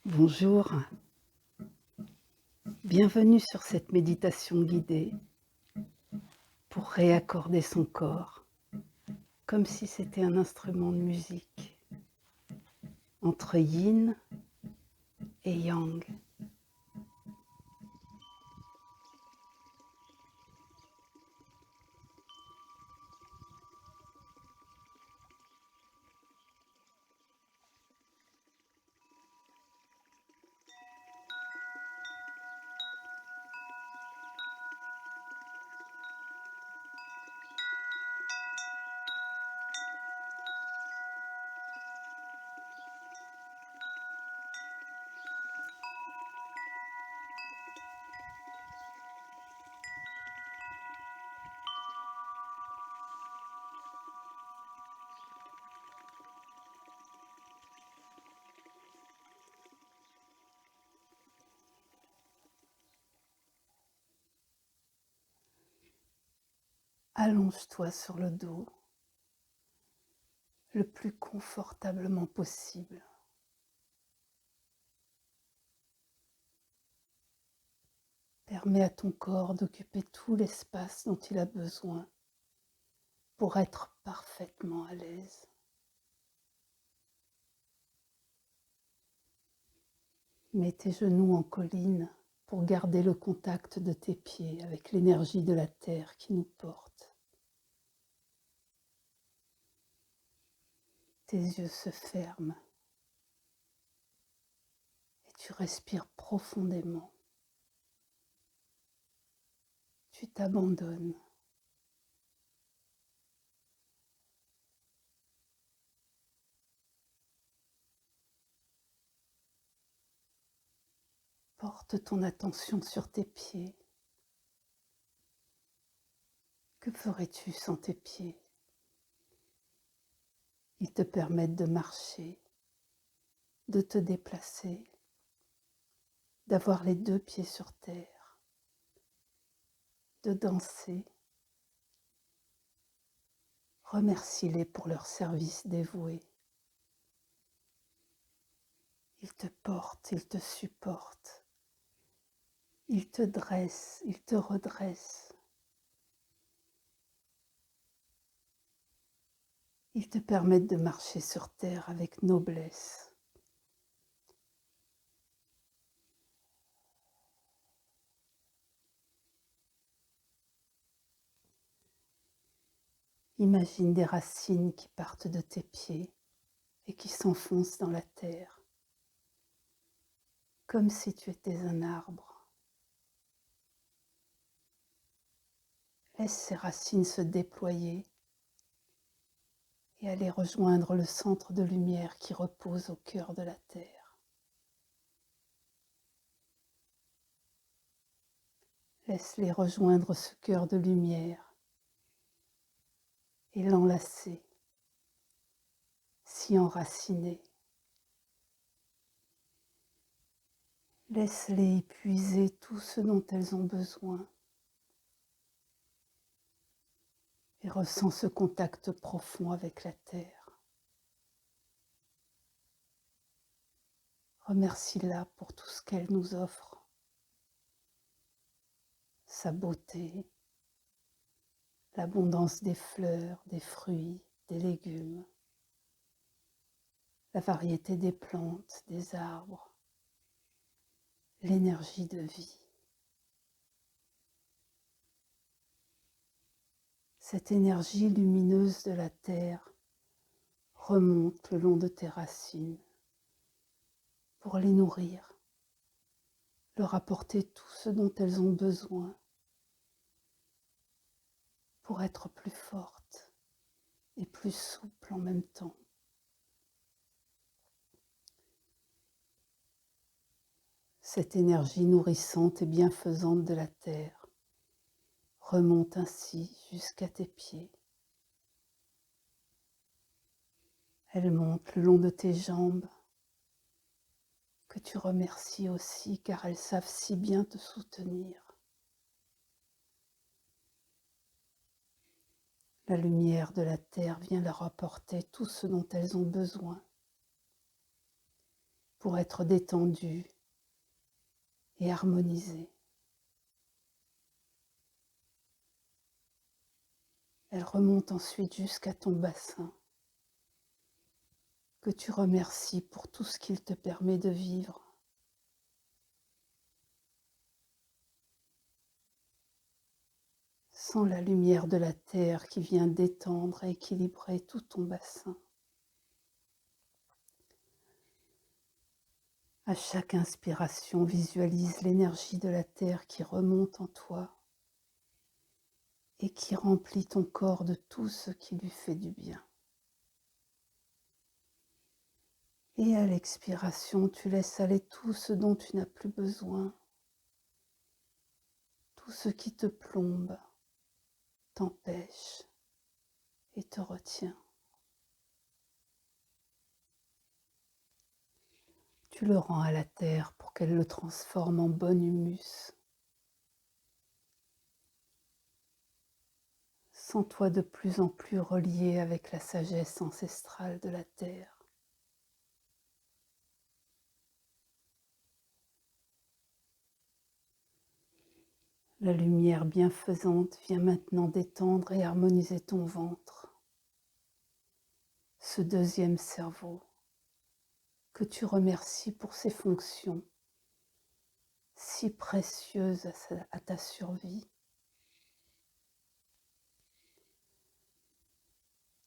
Bonjour, bienvenue sur cette méditation guidée pour réaccorder son corps, comme si c'était un instrument de musique, entre yin et yang. Allonge-toi sur le dos le plus confortablement possible. Permets à ton corps d'occuper tout l'espace dont il a besoin pour être parfaitement à l'aise. Mets tes genoux en colline pour garder le contact de tes pieds avec l'énergie de la terre qui nous porte. Tes yeux se ferment et tu respires profondément. Tu t'abandonnes. Porte ton attention sur tes pieds. Que ferais-tu sans tes pieds? Ils te permettent de marcher, de te déplacer, d'avoir les deux pieds sur terre, de danser. Remercie-les pour leur service dévoué. Ils te portent, ils te supportent. Ils te dressent, ils te redressent. Ils te permettent de marcher sur terre avec noblesse. Imagine des racines qui partent de tes pieds et qui s'enfoncent dans la terre, comme si tu étais un arbre. Laisse ces racines se déployer et aller rejoindre le centre de lumière qui repose au cœur de la terre. Laisse-les rejoindre ce cœur de lumière et l'enlacer, s'y enraciner. Laisse-les épuiser tout ce dont elles ont besoin et ressens ce contact profond avec la terre. Remercie-la pour tout ce qu'elle nous offre, sa beauté, l'abondance des fleurs, des fruits, des légumes, la variété des plantes, des arbres, l'énergie de vie. Cette énergie lumineuse de la terre remonte le long de tes racines pour les nourrir, leur apporter tout ce dont elles ont besoin pour être plus fortes et plus souples en même temps. Cette énergie nourrissante et bienfaisante de la terre remonte ainsi jusqu'à tes pieds. Elle monte le long de tes jambes, que tu remercies aussi car elles savent si bien te soutenir. La lumière de la terre vient leur apporter tout ce dont elles ont besoin pour être détendue et harmonisée. Elle remonte ensuite jusqu'à ton bassin, que tu remercies pour tout ce qu'il te permet de vivre. Sens la lumière de la terre qui vient détendre et équilibrer tout ton bassin. À chaque inspiration, visualise l'énergie de la terre qui remonte en toi et qui remplit ton corps de tout ce qui lui fait du bien. Et à l'expiration, tu laisses aller tout ce dont tu n'as plus besoin, tout ce qui te plombe, t'empêche et te retient. Tu le rends à la terre pour qu'elle le transforme en bon humus. Sens-toi de plus en plus relié avec la sagesse ancestrale de la terre. La lumière bienfaisante vient maintenant détendre et harmoniser ton ventre, ce deuxième cerveau que tu remercies pour ses fonctions si précieuses à ta survie.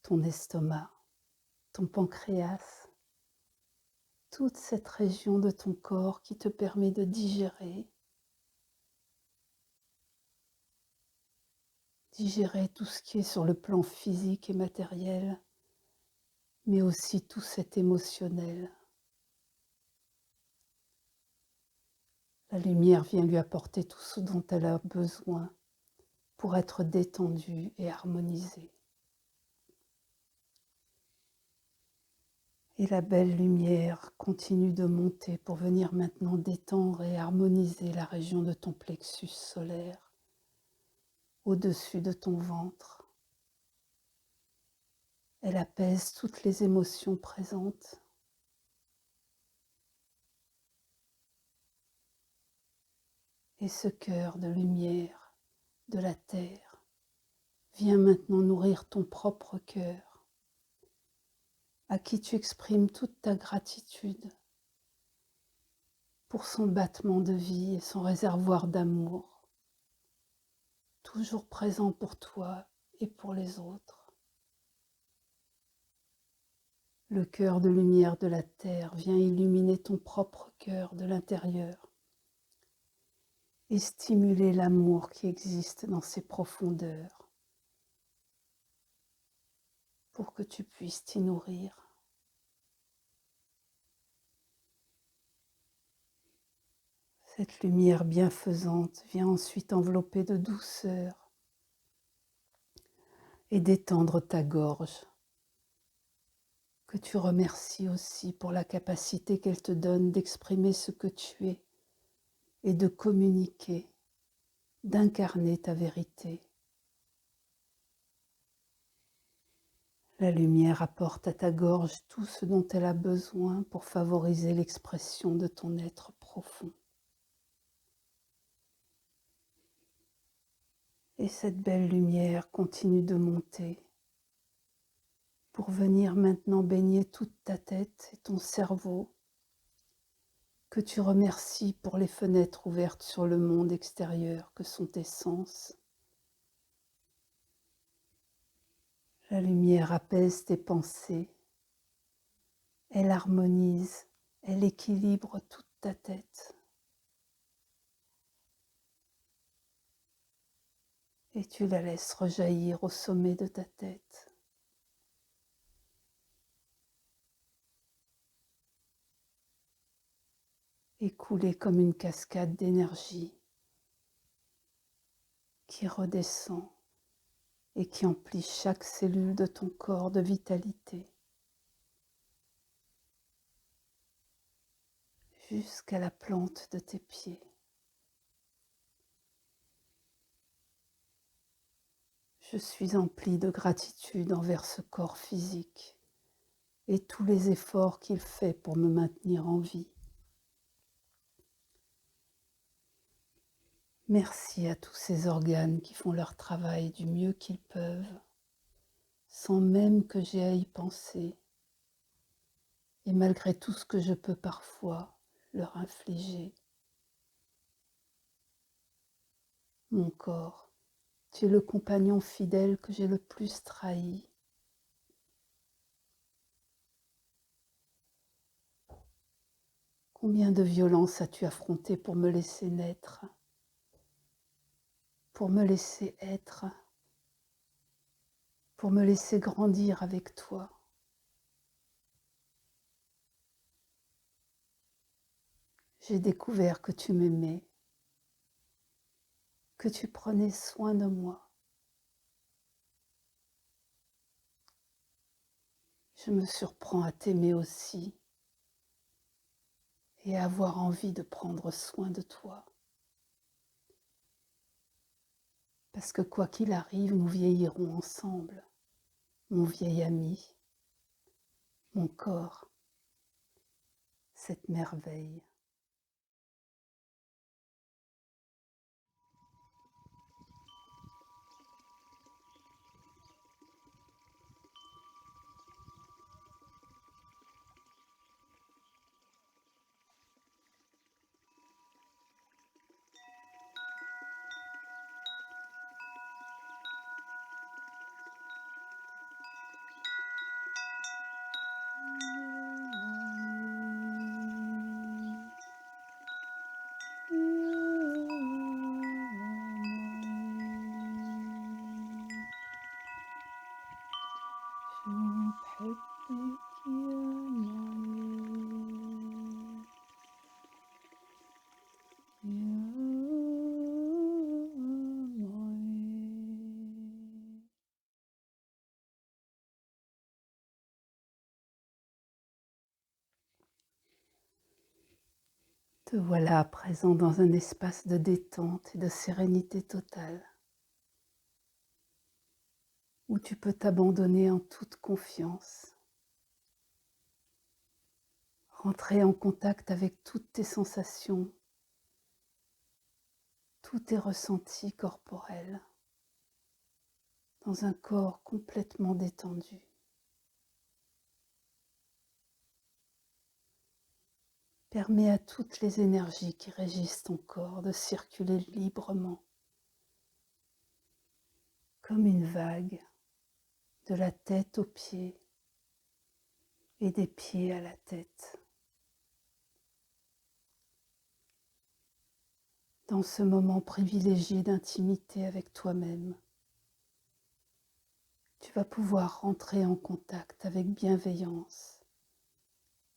Ton estomac, ton pancréas, toute cette région de ton corps qui te permet de digérer tout ce qui est sur le plan physique et matériel, mais aussi tout cet émotionnel. La lumière vient lui apporter tout ce dont elle a besoin pour être détendue et harmonisée. Et la belle lumière continue de monter pour venir maintenant détendre et harmoniser la région de ton plexus solaire, au-dessus de ton ventre. Elle apaise toutes les émotions présentes. Et ce cœur de lumière de la terre vient maintenant nourrir ton propre cœur, à qui tu exprimes toute ta gratitude pour son battement de vie et son réservoir d'amour, toujours présent pour toi et pour les autres. Le cœur de lumière de la terre vient illuminer ton propre cœur de l'intérieur et stimuler l'amour qui existe dans ses profondeurs pour que tu puisses t'y nourrir. Cette lumière bienfaisante vient ensuite envelopper de douceur et détendre ta gorge, que tu remercies aussi pour la capacité qu'elle te donne d'exprimer ce que tu es et de communiquer, d'incarner ta vérité. La lumière apporte à ta gorge tout ce dont elle a besoin pour favoriser l'expression de ton être profond. Et cette belle lumière continue de monter pour venir maintenant baigner toute ta tête et ton cerveau, que tu remercies pour les fenêtres ouvertes sur le monde extérieur que sont tes sens. La lumière apaise tes pensées, elle harmonise, elle équilibre toute ta tête. Et tu la laisses rejaillir au sommet de ta tête. Et couler comme une cascade d'énergie qui redescend et qui emplit chaque cellule de ton corps de vitalité jusqu'à la plante de tes pieds. Je suis emplie de gratitude envers ce corps physique et tous les efforts qu'il fait pour me maintenir en vie. Merci à tous ces organes qui font leur travail du mieux qu'ils peuvent, sans même que j'aie à y penser, et malgré tout ce que je peux parfois leur infliger. Mon corps, tu es le compagnon fidèle que j'ai le plus trahi. Combien de violences as-tu affronté pour me laisser naître, pour me laisser être, pour me laisser grandir avec toi. J'ai découvert que tu m'aimais, que tu prenais soin de moi. Je me surprends à t'aimer aussi et à avoir envie de prendre soin de toi. Parce que quoi qu'il arrive, nous vieillirons ensemble, mon vieil ami, mon corps, cette merveille. Te voilà à présent dans un espace de détente et de sérénité totale, où tu peux t'abandonner en toute confiance, rentrer en contact avec toutes tes sensations, tous tes ressentis corporels, dans un corps complètement détendu. Permets à toutes les énergies qui régissent ton corps de circuler librement, comme une vague, de la tête aux pieds et des pieds à la tête. Dans ce moment privilégié d'intimité avec toi-même, tu vas pouvoir rentrer en contact avec bienveillance,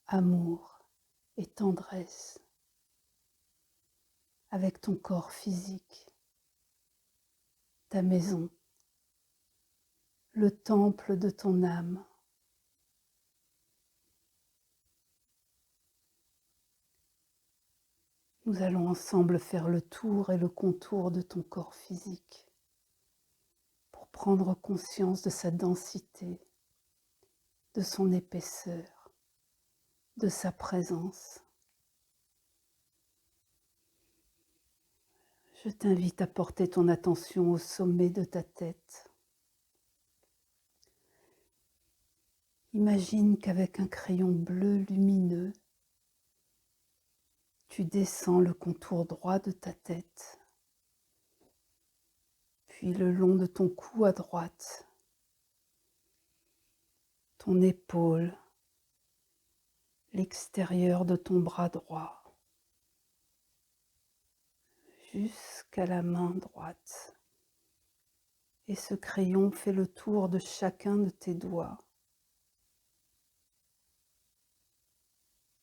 amour et tendresse avec ton corps physique, ta maison, le temple de ton âme. Nous allons ensemble faire le tour et le contour de ton corps physique pour prendre conscience de sa densité, de son épaisseur, de sa présence. Je t'invite à porter ton attention au sommet de ta tête. Imagine qu'avec un crayon bleu lumineux, tu descends le contour droit de ta tête, puis le long de ton cou à droite, ton épaule, l'extérieur de ton bras droit, jusqu'à la main droite. Et ce crayon fait le tour de chacun de tes doigts.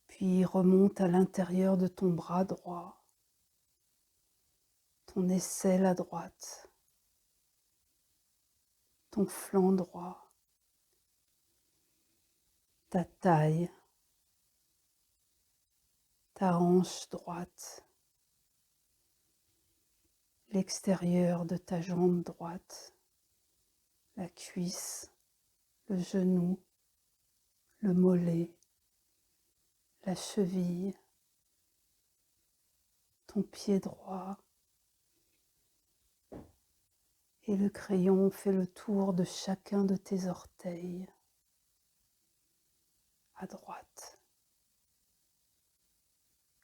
Puis il remonte à l'intérieur de ton bras droit, ton aisselle à droite, ton flanc droit, ta taille, ta hanche droite, l'extérieur de ta jambe droite, la cuisse, le genou, le mollet, la cheville, ton pied droit, et le crayon fait le tour de chacun de tes orteils à droite.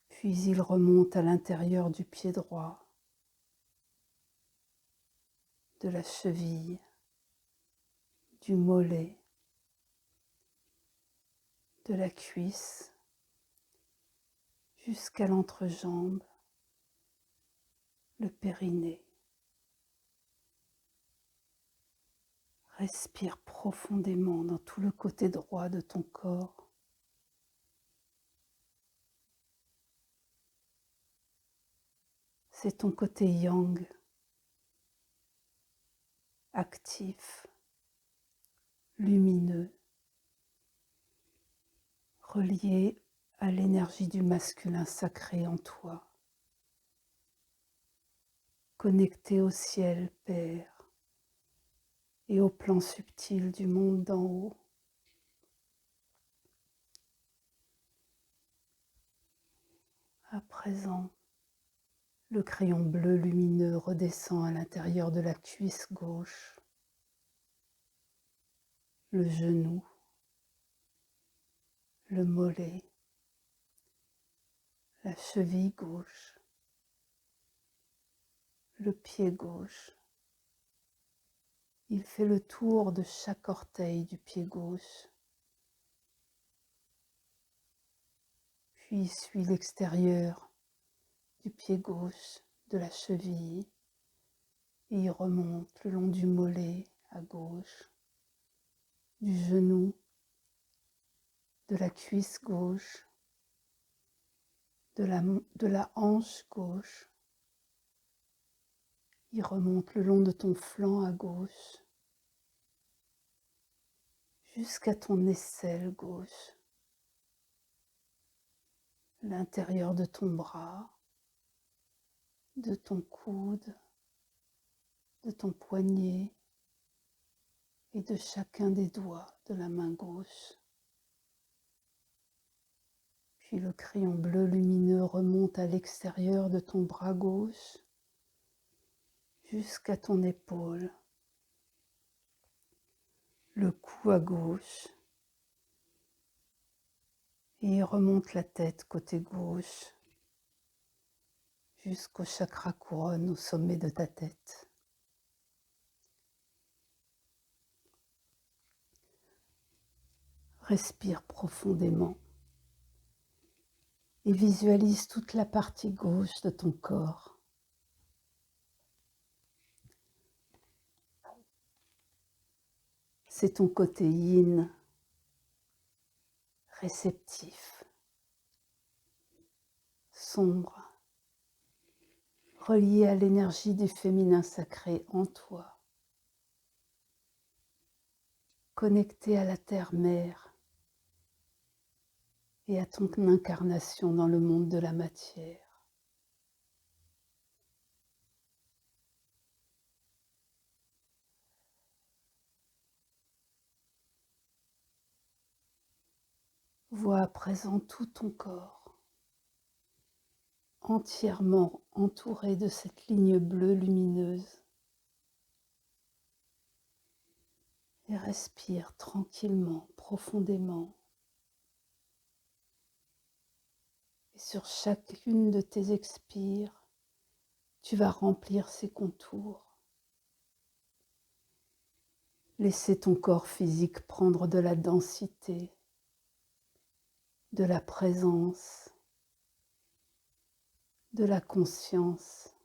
Puis il remonte à l'intérieur du pied droit, de la cheville, du mollet, de la cuisse, jusqu'à l'entrejambe, le périnée. Respire profondément dans tout le côté droit de ton corps. C'est ton côté yang, actif, lumineux, relié à l'énergie du masculin sacré en toi, connecté au ciel Père et au plan subtil du monde d'en haut. À présent, le crayon bleu lumineux redescend à l'intérieur de la cuisse gauche, le genou, le mollet, la cheville gauche, le pied gauche. Il fait le tour de chaque orteil du pied gauche, puis suit l'extérieur du pied gauche, de la cheville, et il remonte le long du mollet à gauche, du genou, de la cuisse gauche, de la hanche gauche. Il remonte le long de ton flanc à gauche, jusqu'à ton aisselle gauche, l'intérieur de ton bras, de ton coude, de ton poignet et de chacun des doigts de la main gauche. Puis le crayon bleu lumineux remonte à l'extérieur de ton bras gauche jusqu'à ton épaule, le cou à gauche, et il remonte la tête côté gauche jusqu'au chakra couronne au sommet de ta tête. Respire profondément et visualise toute la partie gauche de ton corps. C'est ton côté yin, réceptif, sombre, relié à l'énergie du féminin sacré en toi, connecté à la terre-mère et à ton incarnation dans le monde de la matière. Vois à présent tout ton corps, entièrement entouré de cette ligne bleue lumineuse. Et respire tranquillement, profondément. Et sur chacune de tes expires, tu vas remplir ces contours. Laissez ton corps physique prendre de la densité, de la présence, de la conscience,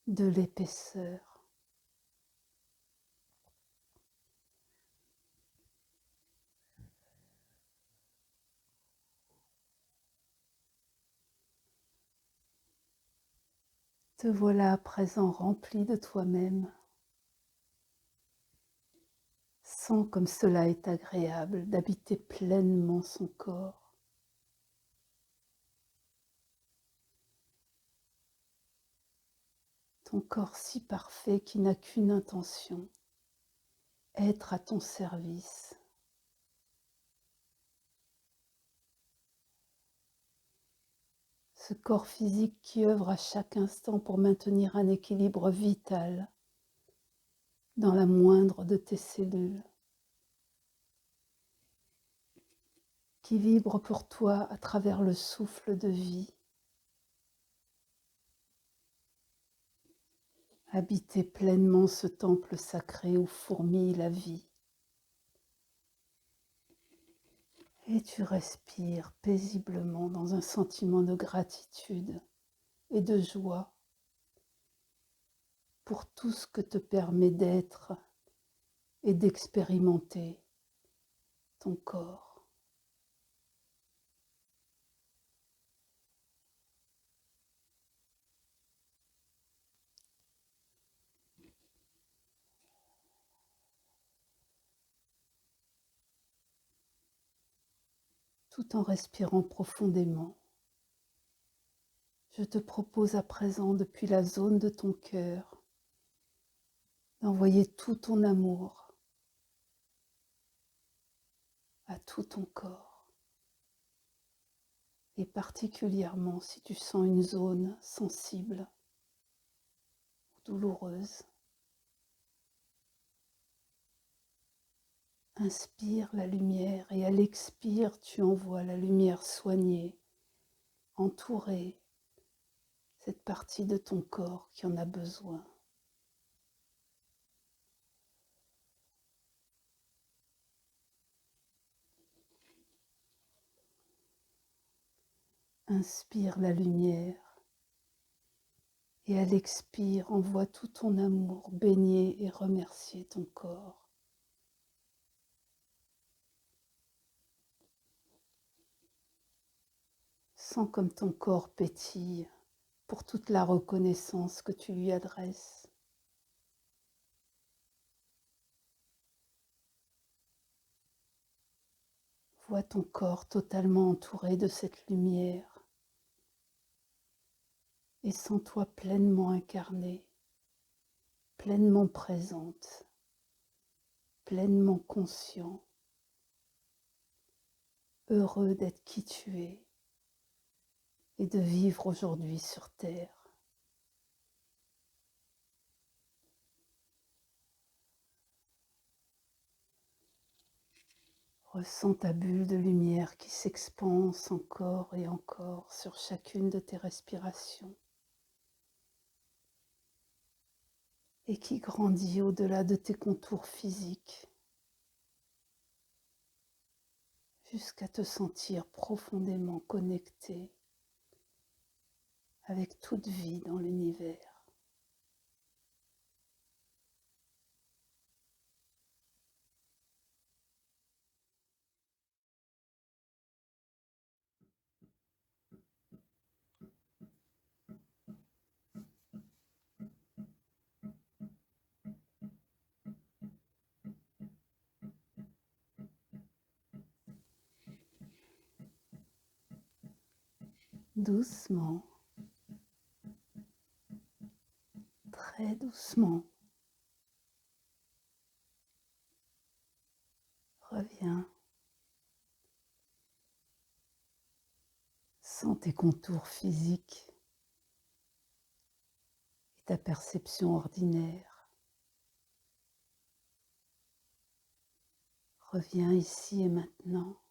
de l'épaisseur. Te voilà à présent rempli de toi-même. Sens comme cela est agréable d'habiter pleinement son corps. Ton corps si parfait qui n'a qu'une intention, être à ton service. ce corps physique qui œuvre à chaque instant pour maintenir un équilibre vital dans la moindre de tes cellules, qui vibre pour toi à travers le souffle de vie. Habiter pleinement ce temple sacré où fourmille la vie. Et tu respires paisiblement dans un sentiment de gratitude et de joie pour tout ce que te permet d'être et d'expérimenter ton corps. Tout en respirant profondément, je te propose à présent, depuis la zone de ton cœur, d'envoyer tout ton amour à tout ton corps. Et particulièrement si tu sens une zone sensible ou douloureuse, inspire la lumière et à l'expire, tu envoies la lumière soignée, entourer cette partie de ton corps qui en a besoin. Inspire la lumière et à l'expire, envoie tout ton amour baigner et remercier ton corps. Sens comme ton corps pétille pour toute la reconnaissance que tu lui adresses. Vois ton corps totalement entouré de cette lumière et sens-toi pleinement incarnée, pleinement présente, pleinement conscient, heureux d'être qui tu es et de vivre aujourd'hui sur Terre. Ressens ta bulle de lumière qui s'expanse encore et encore sur chacune de tes respirations et qui grandit au-delà de tes contours physiques jusqu'à te sentir profondément connecté avec toute vie dans l'univers. Doucement, très doucement, reviens. Sens tes contours physiques et ta perception ordinaire. Reviens ici et maintenant,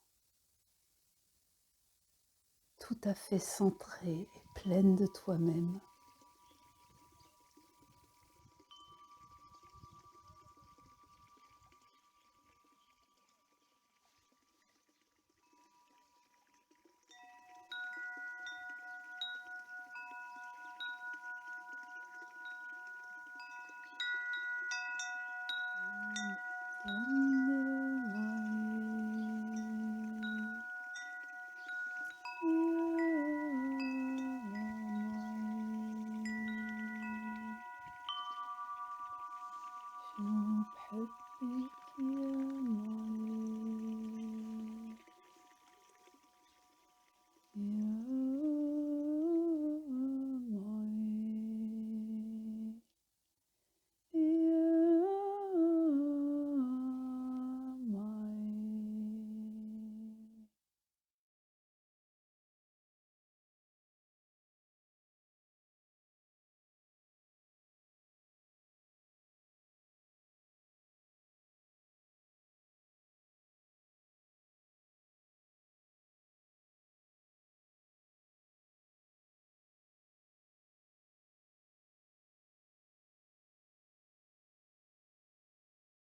tout à fait centrée et pleine de toi-même.